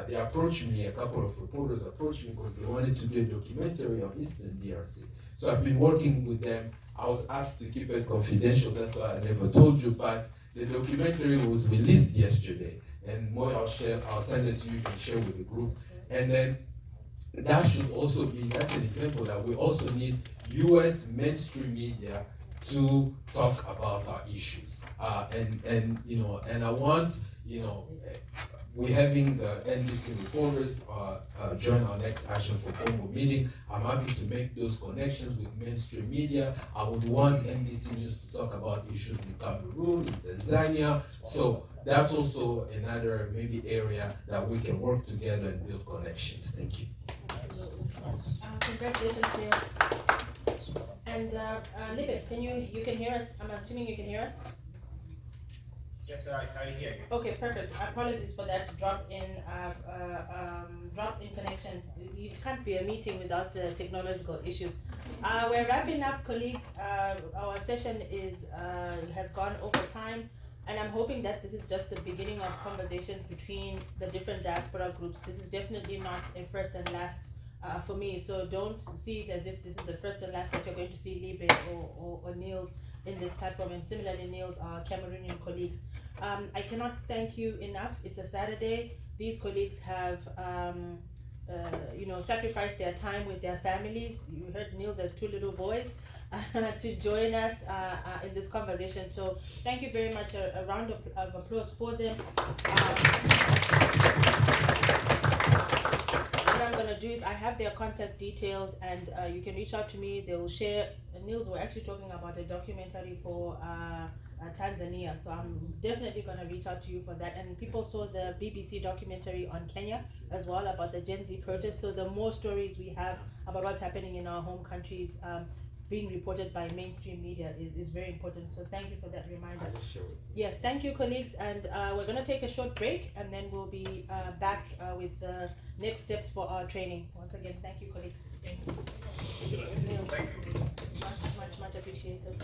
they approached me, a couple of reporters approached me because they wanted to do a documentary on Eastern DRC. So I've been working with them. I was asked to keep it confidential, that's why I never told you, but the documentary was released yesterday. and more I'll send it to you, you can share with the group. And then that should also be, that's an example that we also need US mainstream media to talk about our issues. And I want, we're having the NBC reporters join our next Action for Congo meeting. I'm happy to make those connections with mainstream media. I would want NBC News to talk about issues in Cameroon, in Tanzania. So that's also another maybe area that we can work together and build connections. Thank you. Congratulations, Niels. And Libe, you can hear us? I'm assuming you can hear us? Yes, I hear you. Okay, perfect. Apologies for that drop in connection. It can't be a meeting without technological issues. We're wrapping up, colleagues. Our session has gone over time, and I'm hoping that this is just the beginning of conversations between the different diaspora groups. This is definitely not a first and last for me. So don't see it as if this is the first and last that you're going to see Libe or Niels in this platform, and similarly Niels, our Cameroonian colleagues. I cannot thank you enough. It's a Saturday. These colleagues have sacrificed their time with their families. You heard Niels has 2 little boys to join us in this conversation. So thank you very much. A round of applause for them. What I'm gonna do is I have their contact details, and you can reach out to me. They will share. Niels, we're actually talking about a documentary for Tanzania, so I'm definitely gonna reach out to you for that. And people saw the BBC documentary on Kenya as well about the Gen Z protests. So the more stories we have about what's happening in our home countries, being reported by mainstream media is very important. So thank you for that reminder. Yes, thank you, colleagues. And we're going to take a short break, and then we'll be back with the next steps for our training. Once again, thank you, colleagues. Thank you. Much appreciated.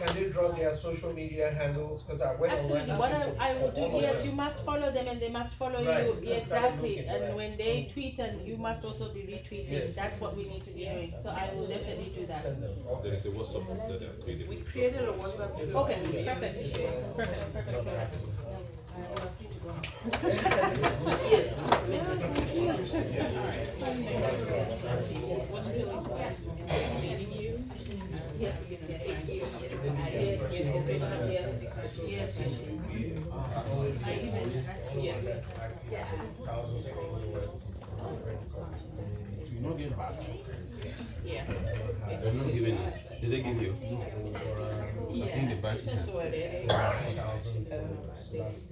Can they draw their social media handles? Because I went absolutely. What I will do, yes, you must follow them and they must follow you. Yeah, exactly. And when they tweet, and you must also be retweeting. Yes. That's what we need to be doing. So I will definitely do that. There is a WhatsApp group that I created. We created a WhatsApp group. Okay, perfect. Yes. What's really meeting you? Yes. You not get back. Yeah. They're not giving us. Did they give you? Yeah. I think the batch is Yes.